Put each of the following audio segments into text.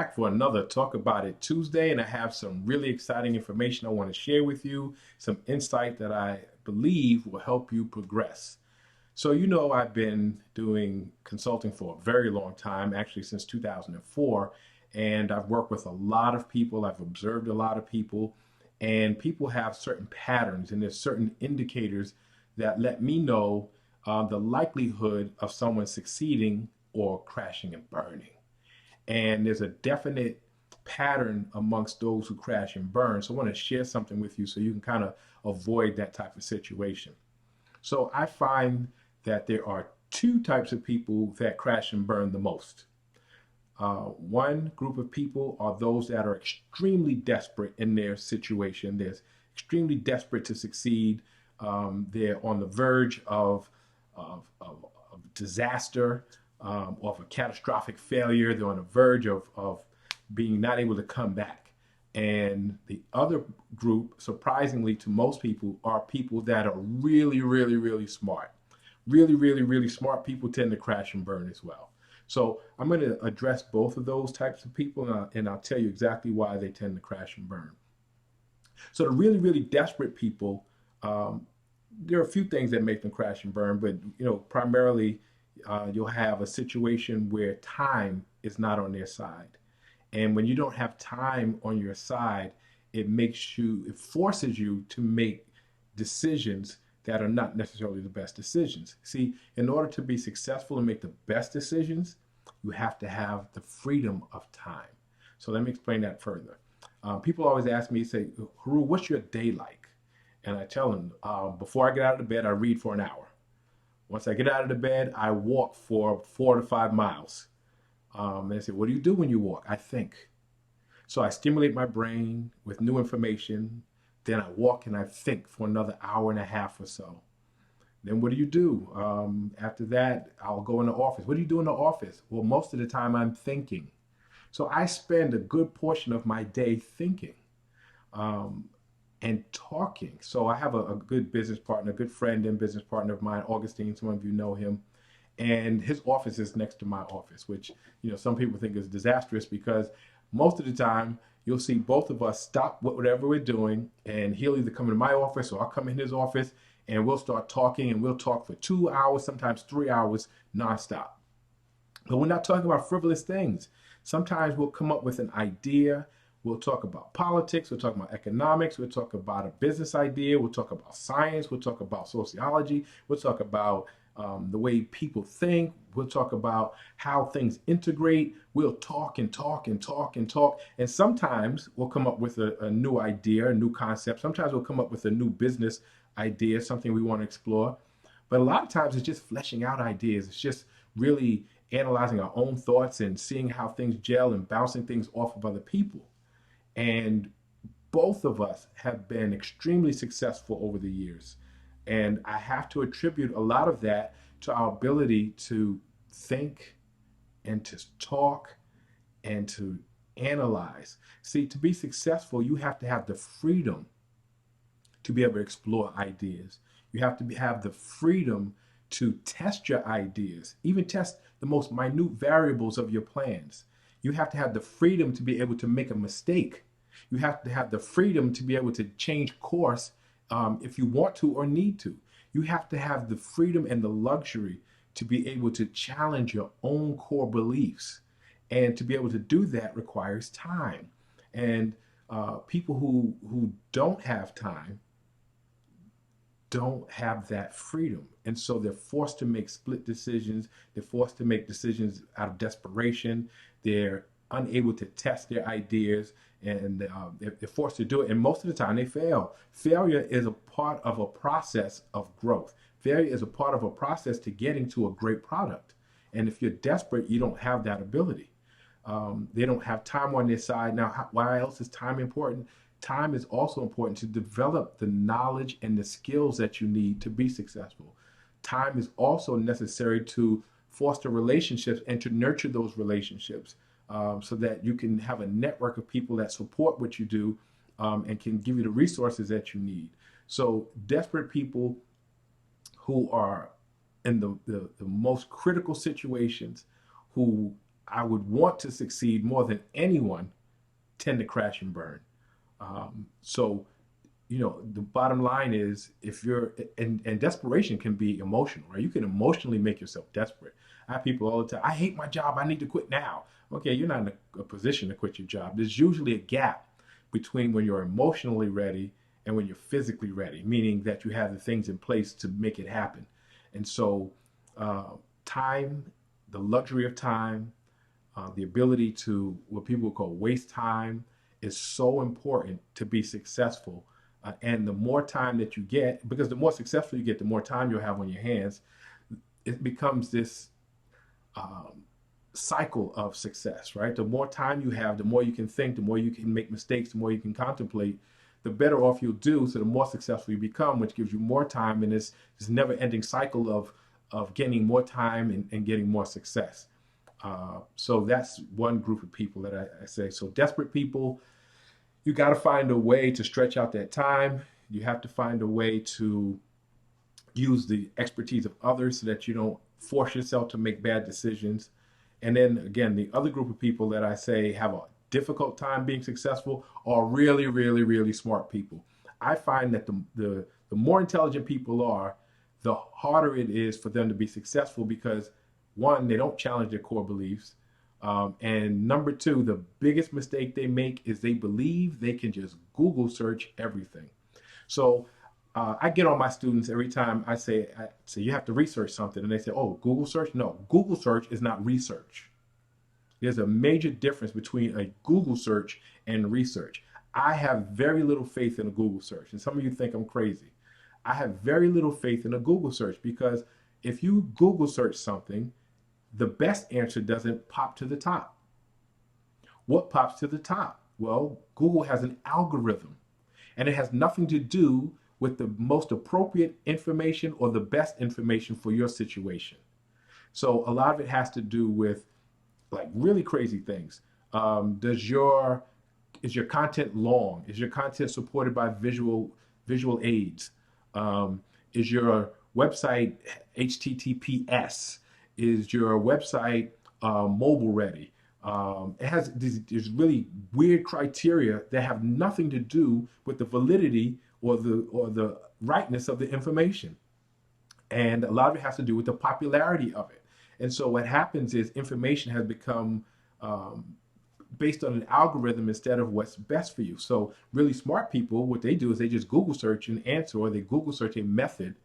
back for another Talk About It Tuesday, and I have some really exciting information I want to share with you, some insight that I believe will help you progress. So, I've been doing consulting for a very long time, actually since 2004, and I've worked with a lot of people, I've observed a lot of people, and people have certain patterns, and there's certain indicators that let me know the likelihood of someone succeeding or crashing and burning. And there's a definite pattern amongst those who crash and burn. So I want to share something with you so you can kind of avoid that type of situation. So I find that there are two types of people that crash and burn the most. One group of people are those that are extremely desperate in their situation. They're extremely desperate to succeed. They're on the verge of disaster, of a catastrophic failure. They're on the verge of being not able to come back. And the other group, surprisingly to most people, are people that are really, really, really smart. Really, really, really smart people tend to crash and burn as well. So I'm going to address both of those types of people, and I'll tell you exactly why they tend to crash and burn. So the really, really desperate people, there are a few things that make them crash and burn, but primarily you'll have a situation where time is not on their side. And when you don't have time on your side, it forces you to make decisions that are not necessarily the best decisions. See, in order to be successful and make the best decisions, you have to have the freedom of time. So let me explain that further. People always ask me, say, Haru, what's your day like? And I tell them, before I get out of bed, I read for an hour. Once I get out of the bed, I walk for 4 to 5 miles. And they say, what do you do when you walk? I think. So I stimulate my brain with new information. Then I walk and I think for another hour and a half or so. Then what do you do? After that, I'll go in the office. What do you do in the office? Well, most of the time I'm thinking. So I spend a good portion of my day thinking and talking. So I have a good business partner, a good friend and business partner of mine, Augustine. Some of you know him. And his office is next to my office, which some people think is disastrous because most of the time you'll see both of us stop whatever we're doing, and he'll either come into my office or I'll come in his office, and we'll start talking, and we'll talk for 2 hours, sometimes 3 hours, nonstop. But we're not talking about frivolous things. Sometimes we'll come up with an idea. We'll talk about politics. We'll talk about economics. We'll talk about a business idea. We'll talk about science. We'll talk about sociology. We'll talk about the way people think. We'll talk about how things integrate. We'll talk and talk and talk and talk. And sometimes we'll come up with a new idea, a new concept. Sometimes we'll come up with a new business idea, something we want to explore. But a lot of times it's just fleshing out ideas. It's just really analyzing our own thoughts and seeing how things gel and bouncing things off of other people. And both of us have been extremely successful over the years. And I have to attribute a lot of that to our ability to think and to talk and to analyze. See, to be successful, you have to have the freedom to be able to explore ideas. You have to have the freedom to test your ideas, even test the most minute variables of your plans. You have to have the freedom to be able to make a mistake. You have to have the freedom to be able to change course if you want to or need to. You have to have the freedom and the luxury to be able to challenge your own core beliefs. And to be able to do that requires time. And people who don't have time don't have that freedom. And so they're forced to make split decisions. They're forced to make decisions out of desperation. They're unable to test their ideas, and they're forced to do it. And most of the time they fail. Failure is a part of a process of growth. Failure is a part of a process to getting to a great product. And if you're desperate, you don't have that ability. They don't have time on their side. Now, why else is time important? Time is also important to develop the knowledge and the skills that you need to be successful. Time is also necessary to foster relationships and to nurture those relationships so that you can have a network of people that support what you do and can give you the resources that you need. So desperate people who are in the most critical situations, who I would want to succeed more than anyone tend to crash and burn. So, the bottom line is if you're, and desperation can be emotional, right? You can emotionally make yourself desperate. I have people all the time, I hate my job, I need to quit now. Okay, you're not in a position to quit your job. There's usually a gap between when you're emotionally ready and when you're physically ready, meaning that you have the things in place to make it happen. And so, uh, time, the luxury of time, the ability to what people call waste time is so important to be successful. And the more time that you get, because the more successful you get, the more time you'll have on your hands, it becomes this um, cycle of success, right? The more time you have, the more you can think, the more you can make mistakes, the more you can contemplate, the better off you'll do. So the more successful you become, which gives you more time in this never-ending cycle of gaining more time and getting more success. So that's one group of people that I say. So desperate people, you got to find a way to stretch out that time. You have to find a way to use the expertise of others so that you don't force yourself to make bad decisions. And then again, the other group of people that I say have a difficult time being successful are really, really, really smart people. I find that the more intelligent people are, the harder it is for them to be successful because one, they don't challenge their core beliefs. And number two, the biggest mistake they make is they believe they can just Google search everything. So I get on my students every time I say you have to research something, and they say, "Oh, Google search." No, Google search is not research. There's a major difference between a Google search and research. I have very little faith in a Google search, and some of you think I'm crazy. I have very little faith in a Google search because if you Google search something, the best answer doesn't pop to the top. What pops to the top? Well, Google has an algorithm, and it has nothing to do with the most appropriate information or the best information for your situation. So a lot of it has to do with like really crazy things. Does your Is your content long? Is your content supported by visual aids? Is your website HTTPS? Is your website mobile ready? It has these really weird criteria that have nothing to do with the validity or the rightness of the information, and a lot of it has to do with the popularity of it. And so what happens is information has become um, based on an algorithm instead of what's best for you. So really smart people, what they do is they just Google search an answer or they Google search a method,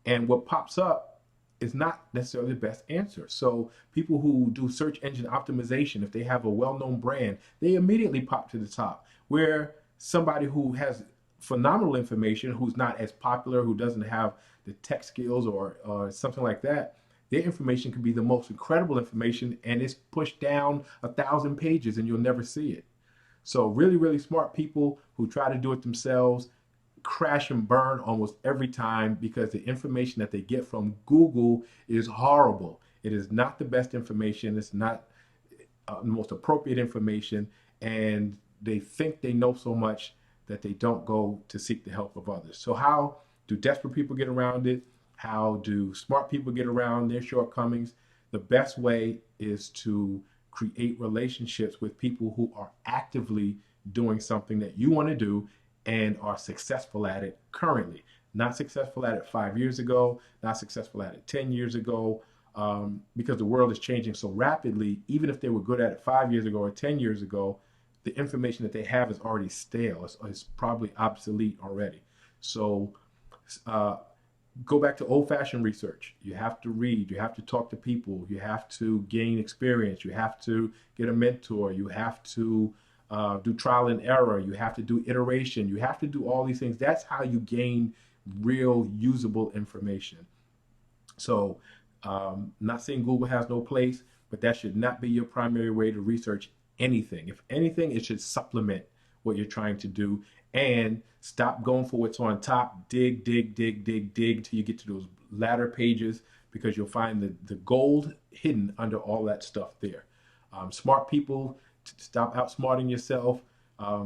and what pops up is not necessarily the best answer. So people who do search engine optimization, if they have a well-known brand, they immediately pop to the top. Where somebody who has phenomenal information, who's not as popular, who doesn't have the tech skills or something like that, their information could be the most incredible information and it's pushed down 1,000 pages and you'll never see it. So really, really smart people who try to do it themselves crash and burn almost every time because the information that they get from Google is horrible. It is not the best information. It's not the most appropriate information. And they think they know so much that they don't go to seek the help of others. So, how do desperate people get around it? How do smart people get around their shortcomings? The best way is to create relationships with people who are actively doing something that you want to do and are successful at it currently. Not successful at it 5 years ago, not successful at it 10 years ago, because the world is changing so rapidly. Even if they were good at it 5 years ago or 10 years ago, the information that they have is already stale. It's probably obsolete already. So uh, go back to old fashioned research. You have to read, you have to talk to people, you have to gain experience, you have to get a mentor, you have to do trial and error, you have to do iteration, you have to do all these things. That's how you gain real usable information. So, not saying Google has no place, but that should not be your primary way to research anything. If anything, it should supplement what you're trying to do and stop going for what's on top. Dig, dig, dig, dig, dig till you get to those latter pages because you'll find the gold hidden under all that stuff there. Smart people, stop outsmarting yourself.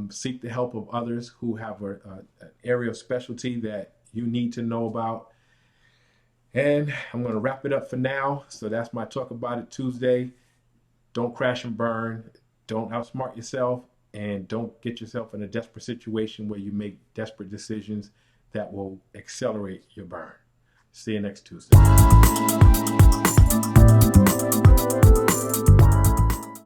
Seek the help of others who have an area of specialty that you need to know about. And I'm going to wrap it up for now. So that's my Talk About It Tuesday. Don't crash and burn. Don't outsmart yourself, and don't get yourself in a desperate situation where you make desperate decisions that will accelerate your burn. See you next Tuesday.